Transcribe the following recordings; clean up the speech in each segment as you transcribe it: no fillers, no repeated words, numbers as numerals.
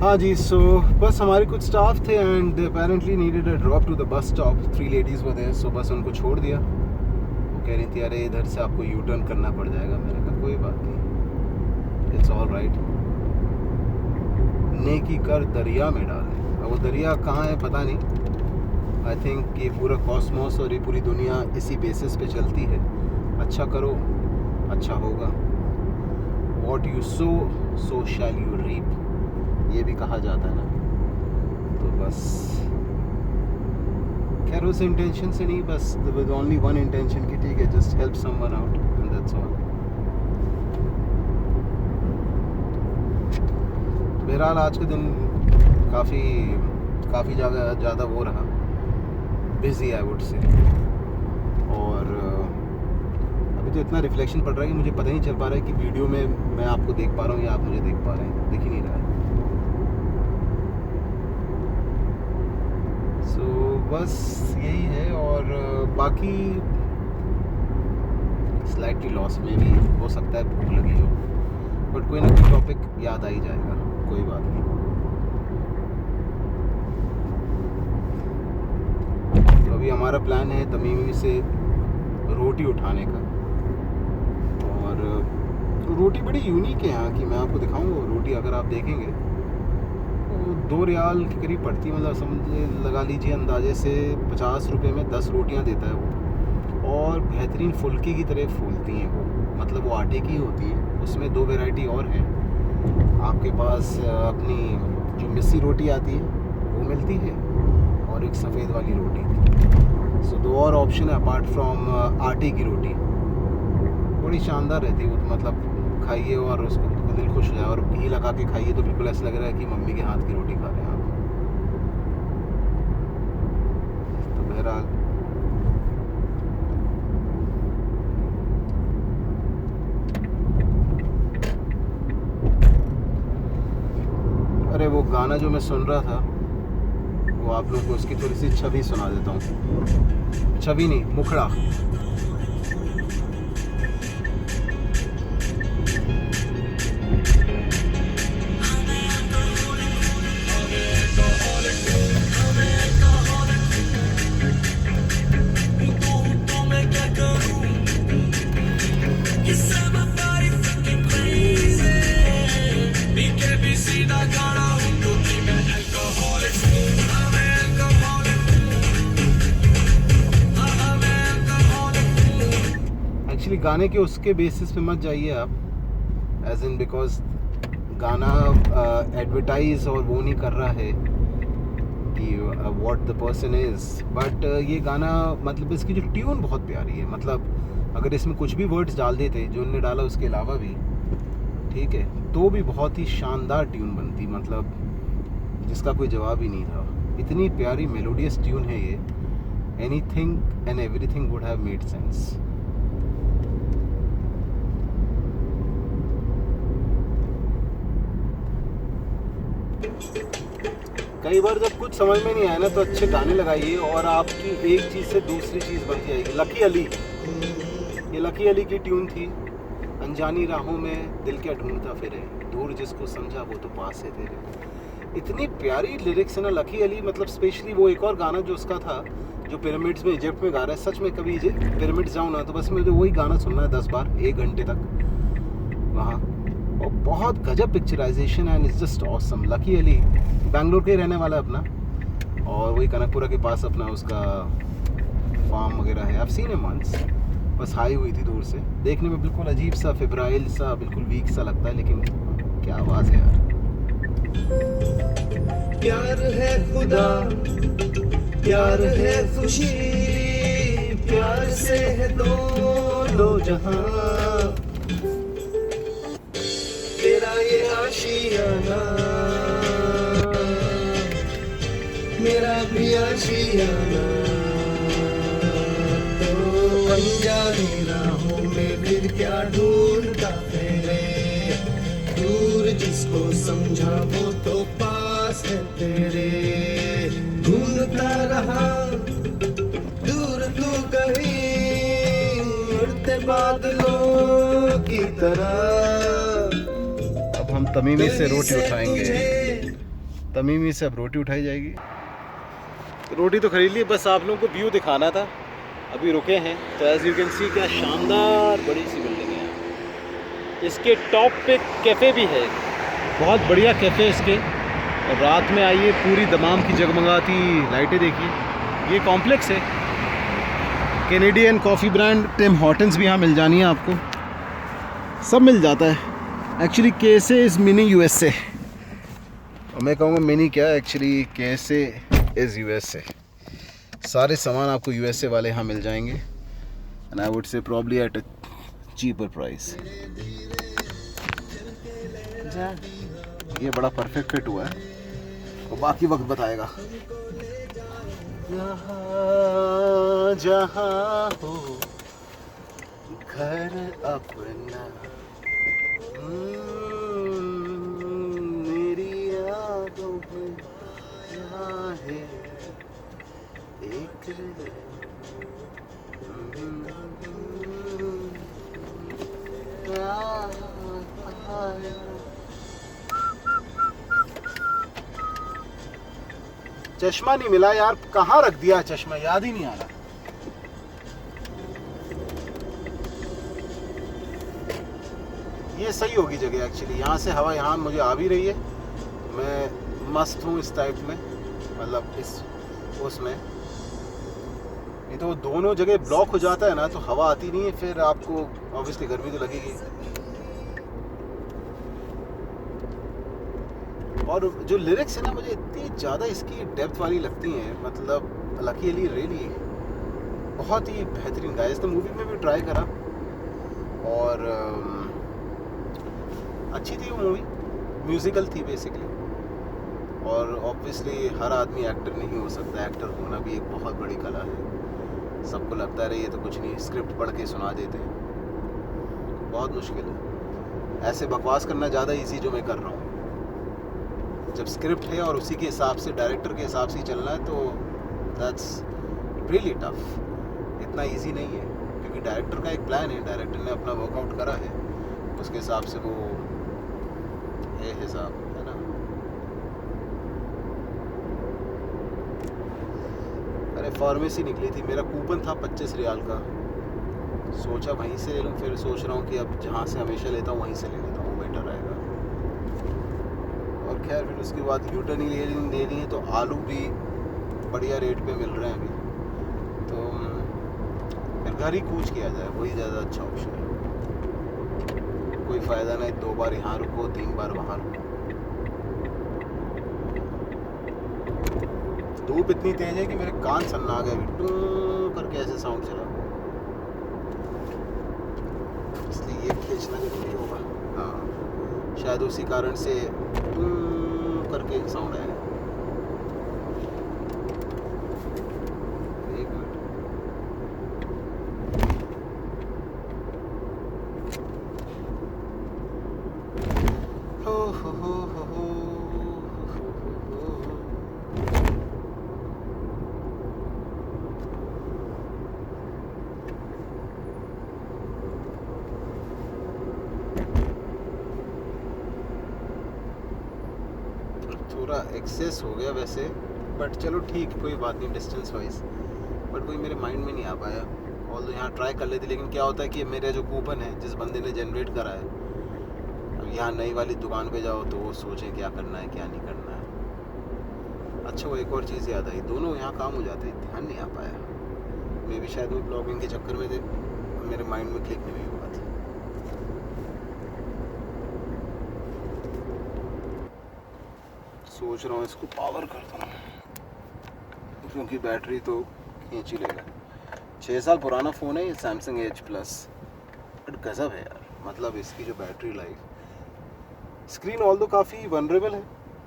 हाँ जी, सो बस हमारे कुछ स्टाफ थे and they apparently needed a drop to the bus stop. 3 ladies were there, so बस उनको छोड़ दिया। वो कह रही थी अरे इधर से आपको यू टर्न करना पड़ जाएगा। मैंने कहा कोई बात नहीं, इट्स ऑल राइट। नेकी कर दरिया में डाले। अब वो दरिया कहाँ है पता नहीं। आई थिंक ये पूरा कॉस्मोस और ये पूरी दुनिया इसी बेसिस पे चलती है। अच्छा करो, अच्छा होगा। What you sow, so shall you reap, ये भी कहा जाता है ना। तो बस खैर उस इंटेंशन से नहीं, बस विद ओनली वन इंटेंशन की ठीक है, just help someone out and that's all. बहरहाल आज का दिन काफ़ी ज़्यादा वो रहा, बिजी आई वुड से। और अभी तो इतना रिफ्लेक्शन पड़ रहा है कि मुझे पता नहीं चल पा रहा है कि वीडियो में मैं आपको देख पा रहा हूँ या आप मुझे देख पा रहे हैं, दिख ही नहीं रहा है। सो बस यही है। और बाकी स्लाइटली लॉस में भी हो सकता है भूख लगी हो, बट कोई ना कोई टॉपिक याद आ ही जाएगा, कोई बात नहीं। तो अभी हमारा प्लान है तमीमी से रोटी उठाने का। और रोटी बड़ी यूनिक है यहाँ की, मैं आपको दिखाऊँ। रोटी अगर आप देखेंगे तो 2 रियाल के करीब पड़ती है, मतलब समझ लगा लीजिए अंदाजे से 50 रुपये में 10 रोटियाँ देता है वो। और बेहतरीन फुल्की की तरह फूलती हैं वो, मतलब वो आटे की होती है। उसमें 2 वैरायटी और हैं आपके पास। अपनी जो मिस्सी रोटी आती है वो मिलती है, और एक सफ़ेद वाली रोटी। सो 2 और ऑप्शन है अपार्ट फ्रॉम आटे की रोटी। बड़ी शानदार रहती है वो, तो मतलब खाइए और उसको दिल खुश हो जाए, और घी लगा के खाइए तो बिल्कुल ऐसा लग रहा है कि मम्मी के हाथ की रोटी खा रहे हैं आप। तो बहरहाल अरे वो गाना जो मैं सुन रहा था वो आप लोगों को उसकी थोड़ी सी छवि सुना देता हूँ। छवि नहीं, मुखड़ा। एक्चुअली गाने के उसके बेसिस पे मत जाइए आप, एज इन बिकॉज गाना एडवर्टाइज और वो नहीं कर रहा है कि what the person is, but ये गाना मतलब इसकी जो ट्यून बहुत प्यारी है। मतलब अगर इसमें कुछ भी वर्ड्स डाल देते जो उन्होंने डाला उसके अलावा भी, ठीक है, तो भी बहुत ही शानदार ट्यून बनती, मतलब जिसका कोई जवाब ही नहीं था। इतनी प्यारी मेलोडियस ट्यून है ये। Anything and everything would have made sense. कई बार जब कुछ समझ में नहीं आया ना, तो अच्छे गाने लगाइए और आपकी एक चीज़ से दूसरी चीज़ बन जाएगी। लकी अली, ये लकी अली की ट्यून थी। अनजानी राहों में दिल क्या ढूंढता फिरे, दूर जिसको समझा वो तो पास है तेरे। इतनी प्यारी लिरिक्स है ना लकी अली। मतलब स्पेशली वो एक और गाना जो उसका था, जो पिरामिड्स में इजिप्ट में गा रहा है। सच में कभी पिरामिड्स जाऊँ ना तो बस मुझे वही गाना सुनना है 10 बार 1 घंटे तक वहाँ। और बहुत गजब picturisation and it's just awesome. Lucky Ali Bangalore के रहने वाला है अपना, और वही कनकपुरा के पास अपना उसका फार्म वगैरह है। आप सीन है वंस, बस हाई हुई थी दूर से। देखने में बिल्कुल अजीब सा, फेब्राइल सा, बिल्कुल वीक सा लगता है, लेकिन क्या आवाज़ है यार। प्यार है खुदा, प्यार है खुशी, प्यार से है दो जहां। तेरा ये आशियाना, मेरा भी आशियाना। तो अनजानी राहों में फिर क्या ढूंढता फिरे, दूर जिसको समझा वो तो पास है तेरे। ढूंढता रहा दूर तू कहीं, उड़ते बादलों की तरह। अब हम तमीमी से रोटी उठाएंगे। तमीमी से अब रोटी उठाई जाएगी। रोटी तो खरीद ली, बस आप लोगों को व्यू दिखाना था। अभी रुके हैं तो एज यू कैन सी क्या शानदार बड़ी सी बिल्डिंग है। इसके टॉप पे कैफ़े भी है, बहुत बढ़िया कैफ़े है इसके। और रात में आइए, पूरी दमाम की जगमगाती लाइटें देखिए। ये कॉम्प्लेक्स है। Canadian coffee brand Tim Hortons भी यहाँ मिल जानी है आपको, सब मिल जाता है। एक्चुअली कैसे इज़ मिनी यूएसए, और मैं कहूँगा मिनी क्या, एक्चुअली कैसे इज़ यूएसए। सारे सामान आपको यूएसए वाले यहाँ मिल जाएंगे, and I would say probably at a cheaper price. ये बड़ा परफेक्ट फिट हुआ है, तो बाकी वक्त बताएगा। यहाँ जहाँ हो घर अपना, मेरी यादों में यहाँ है एक चश्मा नहीं मिला यार, कहाँ रख दिया चश्मा, याद ही नहीं आ रहा। ये सही होगी जगह एक्चुअली, यहाँ से हवा यहाँ मुझे आ भी रही है। मैं मस्त हूँ इस टाइप में, मतलब इस उसमें। नहीं तो दोनों जगह ब्लॉक हो जाता है ना, तो हवा आती नहीं है, फिर आपको ऑब्वियसली गर्मी तो लगेगी। और जो लिरिक्स है ना, मुझे इतनी ज़्यादा इसकी डेप्थ वाली लगती हैं। मतलब लकी अली रियली बहुत ही बेहतरीन गाया। इस मूवी में भी ट्राई करा और अच्छी थी वो मूवी, म्यूज़िकल थी बेसिकली। और ऑब्वियसली हर आदमी एक्टर नहीं हो सकता, एक्टर होना भी एक बहुत बड़ी कला है। सबको लगता है ये तो कुछ नहीं, स्क्रिप्ट पढ़ के सुना देते हैं, बहुत मुश्किल है। ऐसे बकवास करना ज़्यादा इजी जो मैं कर रहा हूँ। जब स्क्रिप्ट है और उसी के हिसाब से, डायरेक्टर के हिसाब से चलना है, तो दैट्स रियली टफ। इतना इजी नहीं है, क्योंकि डायरेक्टर का एक प्लान है, डायरेक्टर ने अपना वर्कआउट करा है, उसके हिसाब से वो है हिसाब, है ना। अरे फार्मेसी निकली थी, मेरा कूपन था 25 रियाल का, सोचा वहीं से ले लूँ। फिर सोच रहा हूँ कि अब जहाँ से हमेशा लेता हूँ वहीं से ले लेता हूँ, बेटर रहेगा। और खैर फिर उसके बाद यूटर्न ही ले लिए, तो आलू भी बढ़िया रेट पे मिल रहे हैं अभी, तो फिर घर ही कूच किया जाए, वही ज़्यादा अच्छा ऑप्शन है। कोई फ़ायदा नहीं 2 बार यहाँ रुको, 3 बार वहाँ रुको। धूप इतनी तेज है कि मेरे कान सन्ना आ गए, टू करके ऐसे साउंड चला, इसलिए ये खींचना जरूरी होगा। हाँ, शायद उसी कारण से टू करके साउंड आएगा। एक मिनट, थोड़ा एक्सेस हो गया वैसे, बट चलो ठीक, कोई बात नहीं डिस्टेंस वाइज, बट कोई मेरे माइंड में नहीं आ पाया। ऑल तो यहाँ ट्राई कर लेती, लेकिन क्या होता है कि मेरा जो कूपन है जिस बंदे ने जनरेट करा है, अब यहाँ नई वाली दुकान पे जाओ तो वो सोचें क्या करना है क्या नहीं करना है। अच्छा, वो एक और चीज़ याद आई, दोनों यहाँ काम हो जाते हैं, ध्यान नहीं आ पाया। मे भी शायद वो ब्लॉगिंग के चक्कर में थे, मेरे माइंड में क्लिक नहीं हुई बात। सोच रहा हूँ इसको पावर कर दूँ, क्योंकि बैटरी तो खींच ही लेगा। 6 साल पुराना फ़ोन है ये, सैमसंग एज प्लस, बट गज़ब है यार। मतलब इसकी जो बैटरी लाइफ, स्क्रीन ऑल दो काफ़ी वनरेबल है,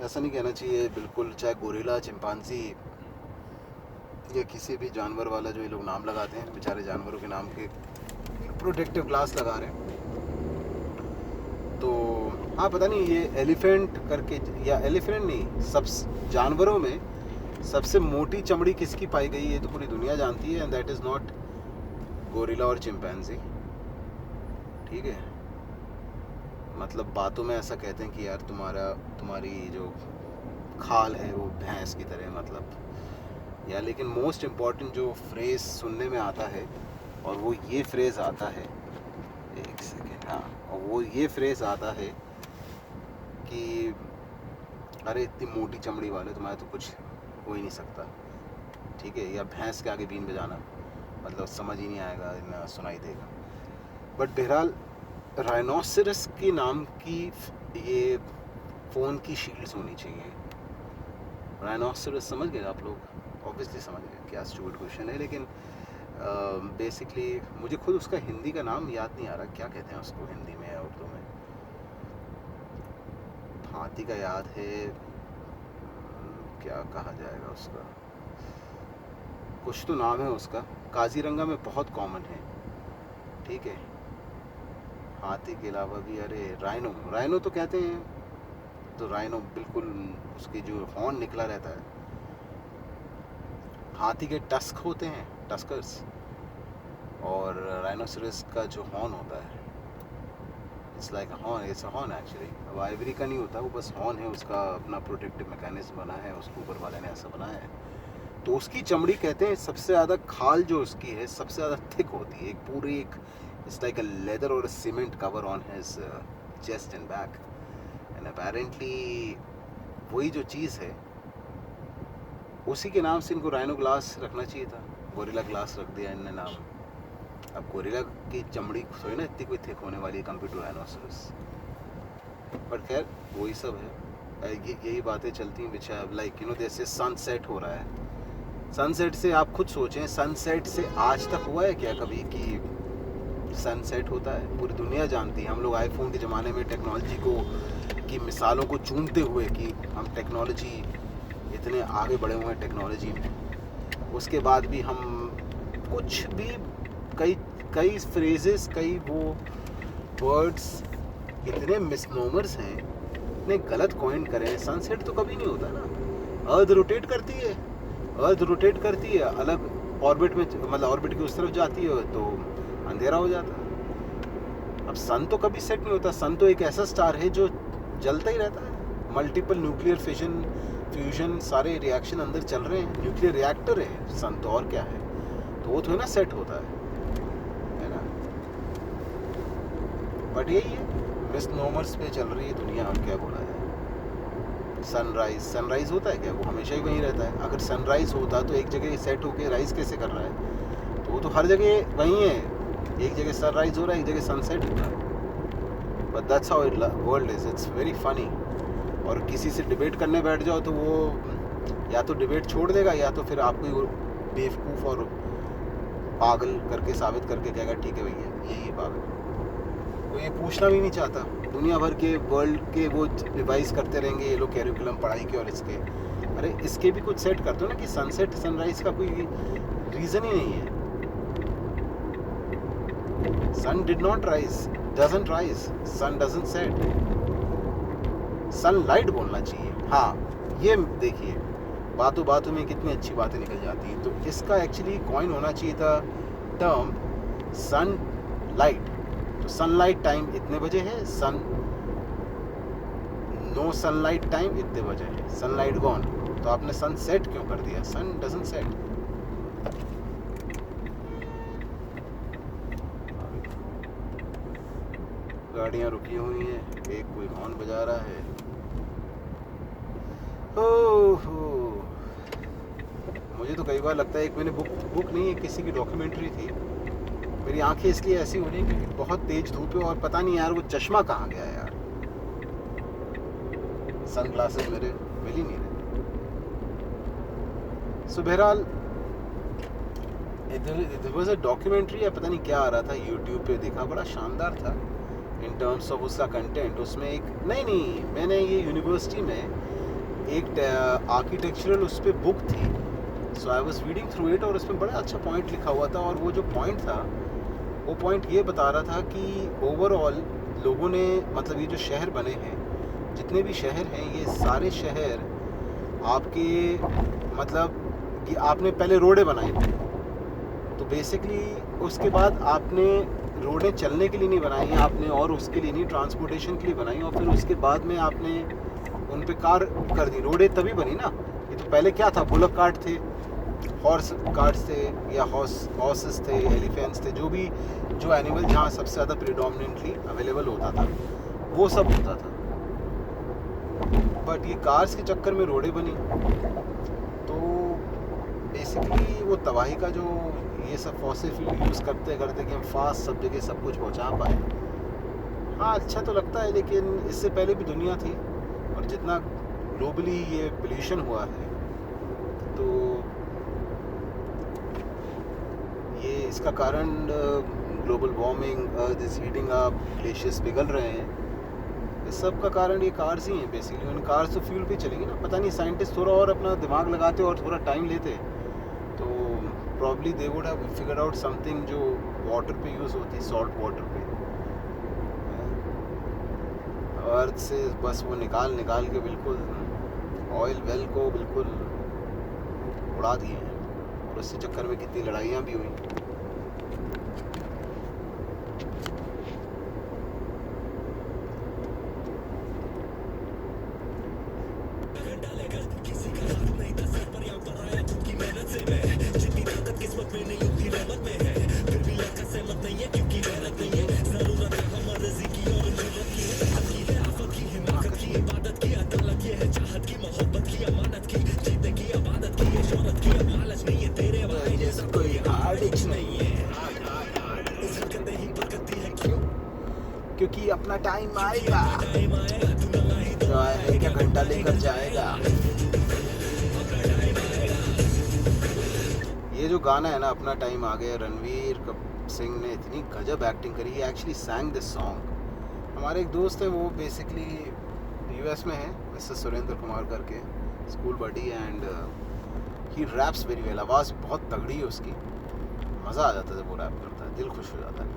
ऐसा नहीं कहना चाहिए बिल्कुल। चाहे गोरिल्ला, चिंपांजी या किसी भी जानवर वाला जो ये लोग नाम लगाते हैं, बेचारे जानवरों के नाम के प्रोटेक्टिव ग्लास लगा रहे हैं। तो हाँ, पता नहीं ये एलिफेंट करके, या एलिफेंट नहीं, सब जानवरों में सबसे मोटी चमड़ी किसकी पाई गई है तो पूरी दुनिया जानती है, and that is not gorilla और चिंपैंजी। ठीक है, मतलब बातों में ऐसा कहते हैं कि यार तुम्हारी जो खाल है वो भैंस की तरह, मतलब या लेकिन मोस्ट इम्पॉर्टेंट जो फ्रेज़ सुनने में आता है और वो ये फ्रेज़ आता है, एक सेकेंड, हाँ, और वो ये फ्रेज़ आता है कि अरे इतनी मोटी चमड़ी वाले तुम्हारे तो कुछ हो ही नहीं सकता, ठीक है, या भैंस के आगे बीन बजाना, मतलब समझ ही नहीं आएगा, ना सुनाई देगा। बट बहरहाल राइनोसरस के नाम की ये फ़ोन की शील्ड्स होनी चाहिए। राइनोसरस समझ गए आप लोग? ऑब्वियसली समझ गए, क्या स्टूपिड क्वेश्चन है, लेकिन बेसिकली मुझे खुद उसका हिंदी का नाम याद नहीं आ रहा, क्या कहते हैं उसको हिंदी में या उर्दू में। हाथी का याद है, क्या कहा जाएगा उसका, कुछ तो नाम है उसका, काजीरंगा में बहुत कॉमन है, ठीक है। हाथी के अलावा भी, अरे राइनो तो कहते हैं, तो राइनो बिल्कुल उसके जो हॉर्न निकला रहता है। हाथी के टस्क होते हैं, टस्कर्स, और राइनोसरस का जो हॉर्न होता है, it's like a horn, it's a horn actually. अब आइवरी का नहीं होता, वो बस हॉर्न है, उसका अपना प्रोटेक्टिव मैकेनिज्म बना है, उसको ऊपर वाले ने ऐसा बनाया है। तो उसकी चमड़ी कहते हैं सबसे ज़्यादा खाल जो उसकी है सबसे ज़्यादा थिक होती है, एक पूरी एक इट्स लाइक अ लेदर और cement cover on his chest and back, and apparently वही जो चीज़ है उसी के नाम से इनको राइनो ग्लास रखना चाहिए था, गोरिल्ला ग्लास रख दिया इनने नाम। अब गोरिल्ला की चमड़ी थोड़ी ना इतनी कोई थिक होने वाली है कंपेयर टू राइनोसरस, बट खैर वही सब है, यही बातें चलती हैं विच लाइक यू नो जैसे सनसेट हो रहा है, सनसेट से आप खुद सोचें, सनसेट से आज तक हुआ है क्या कभी कि सनसेट होता है? पूरी दुनिया जानती है, हम लोग आईफोन के ज़माने में टेक्नोलॉजी को की मिसालों को चूमते हुए कि हम टेक्नोलॉजी इतने आगे बढ़े हुए हैं टेक्नोलॉजी में, उसके बाद भी हम कुछ भी कई फ्रेजेस, कई वो वर्ड्स इतने मिसनोमर्स हैं, इतने गलत कॉइन करे हैं। सनसेट तो कभी नहीं होता ना, अर्थ रोटेट करती है, अलग ऑर्बिट में, मतलब ऑर्बिट की उस तरफ जाती है तो अंधेरा हो जाता है। अब सन तो कभी सेट नहीं होता, सन तो एक ऐसा स्टार है जो जलता ही रहता है, मल्टीपल न्यूक्लियर फ्यूजन सारे रिएक्शन अंदर चल रहे हैं, न्यूक्लियर रिएक्टर है सन तो, और क्या है, तो वो तो ना सेट होता है ना। बट यही है, मिसनोमर्स पे चल रही है दुनिया, और क्या बोला जाए। सनराइज होता है क्या? वो हमेशा ही वहीं रहता है। अगर सनराइज होता तो एक जगह सेट होके राइज कैसे कर रहा है? तो वो तो हर जगह वहीं है, एक जगह सनराइज हो रहा है, एक जगह सनसेट हो रहा है। But that's how it world is, it's very funny. और किसी से डिबेट करने बैठ जाओ तो वो या तो डिबेट छोड़ देगा, या तो फिर आपको बेवकूफ़ और पागल करके साबित करके कहेगा ठीक है भैया यही है पागल। वो ये पूछना भी नहीं चाहता, दुनिया भर के वर्ल्ड के वो रिवाइज करते रहेंगे ये लोग कैरिकुलम पढ़ाई के, और इसके अरे इसके भी कुछ सेट कर दो ना कि सनसेट सनराइज का कोई रीज़न ही नहीं है। Sun did not rise, doesn't rise, sun doesn't set, sunlight बोलना चाहिए। हाँ ये देखिए, बातों बातों में कितनी अच्छी बातें निकल जाती हैं। तो इसका एक्चुअली कॉइन होना चाहिए था टर्म सनलाइट। तो सनलाइट टाइम इतने बजे है, नो सनलाइट टाइम इतने बजे है, सनलाइट गॉन, तो आपने सनसेट क्यों कर दिया? सन डजंट सेट। गाड़ियाँ रुकी हुई हैं, एक कोई हॉर्न बजा रहा है। ओहो, मुझे तो कई बार लगता है एक मैंने बुक नहीं है, किसी की डॉक्यूमेंट्री थी। मेरी आंखें इसलिए ऐसी हो रही हैं क्योंकि बहुत तेज धूप है और पता नहीं यार वो चश्मा कहाँ गया यार, सन ग्लासेस मेरे मिल ही नहीं रहे। सो बहरहाल इट वाज अ डॉक्यूमेंट्री या पता नहीं क्या आ रहा था, यूट्यूब पे देखा, बड़ा शानदार था इन टर्म्स ऑफ उसका कंटेंट। उसमें एक नहीं मैंने ये यूनिवर्सिटी में एक आर्किटेक्चरल उस पर बुक थी, so I was reading through it, और उसमें बड़ा अच्छा पॉइंट लिखा हुआ था। और वो जो पॉइंट था, वो पॉइंट ये बता रहा था कि ओवरऑल लोगों ने, मतलब ये जो शहर बने हैं, जितने भी शहर हैं, ये सारे शहर आपके, मतलब कि आपने पहले रोडें बनाई, तो बेसिकली उसके बाद आपने रोडें चलने के लिए नहीं बनाई, आपने और उसके लिए नहीं, ट्रांसपोर्टेशन के लिए बनाई, और फिर उसके बाद में आपने उन पे कार कर दी, रोडें तभी बनी ना। ये तो पहले क्या था, बुलक कार्ट थे, हॉर्स कार्ट्स थे, या हॉर्सेस थे, एलिफेंट्स थे, जो एनिमल जहाँ सबसे ज़्यादा प्रिडोमिनेंटली अवेलेबल होता था वो सब होता था। बट ये कार्स के चक्कर में रोडें बनी, तो बेसिकली वो तबाही का जो ये सब फॉसिल फ्यूल यूज़ करते करते कि हम फास्ट सब जगह सब कुछ पहुंचा पाए। हाँ, अच्छा तो लगता है, लेकिन इससे पहले भी दुनिया थी, और जितना ग्लोबली ये पोल्यूशन हुआ है तो ये इसका कारण global warming, earth is heating up, glaciers पिघल रहे हैं, इस सब का कारण ये कार्स ही हैं बेसिकली। उन कार्स तो फ्यूल पे चलेगी ना। पता नहीं साइंटिस्ट थोड़ा और अपना दिमाग लगाते और थोड़ा टाइम लेते तो probably they would have figured out something जो वाटर पे यूज़ होती है, सॉल्ट वाटर पे। अर्थ से बस वो निकाल के बिल्कुल ऑयल वेल को बिल्कुल उड़ा दिए हैं, और उसके चक्कर में कितनी लड़ाइयाँ भी हुई। क्योंकि अपना टाइम आएगा, तो आए क्या घंटा लेकर जाएगा। ये जो गाना है ना, अपना टाइम आ गया, रणवीर सिंह ने इतनी गजब एक्टिंग करी। Actually सैंग this song. हमारे एक दोस्त है, वो बेसिकली यूएस में है, मिस्टर सुरेंद्र कुमार करके, school buddy, and he raps very well. आवाज़ बहुत तगड़ी है उसकी, मज़ा आ जाता है जब वो रैप करता है, दिल खुश हो जाता है।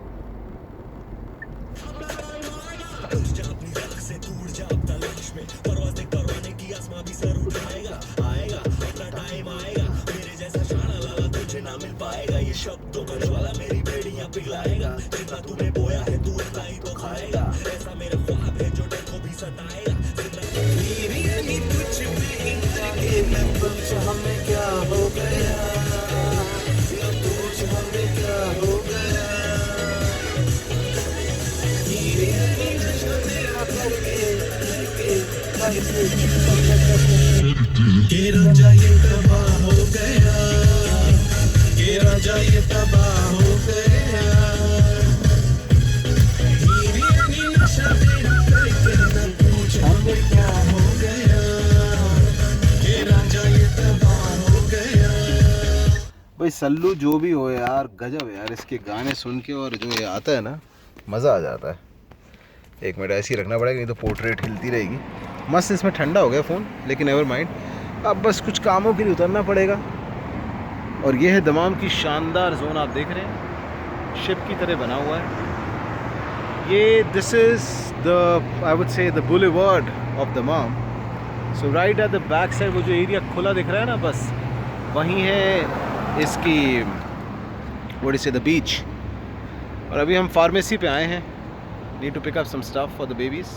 ये शब्दों का ज्वाला मेरी बेड़ियां पिघलाएगा, जितना तूने बोया है तू उतना ही तो खाएगा, ऐसा मेरा ख्वाब है जो देखो भी सताएगा। हमें क्या हो गया, हमें क्या हो गया, के राजा ये तबाह हो गया, के राजा ये तबाह हो गया, नशा तेरा करके न पूछ हमें क्या हो गया, के राजा ये तबाह हो गया। भाई सल्लू जो भी हो यार, गजब यार, इसके गाने सुन के और जो ये आता है ना, मज़ा आ जाता है। एक मिनट ऐसे ही रखना पड़ेगा, नहीं तो पोर्ट्रेट हिलती रहेगी। मस्त, इसमें ठंडा हो गया फ़ोन, लेकिन नेवर माइंड, अब बस कुछ कामों के लिए उतरना पड़ेगा। और ये है दमाम की शानदार जोन, आप देख रहे हैं, शिप की तरह बना हुआ है ये। This is the, I would say, the boulevard of दमाम। So right at the back side वो जो एरिया खुला दिख रहा है ना, बस वहीं है इसकी, व्हाट इज द बीच। और अभी हम फार्मेसी पे आए हैं, need to pick up some stuff for the babies.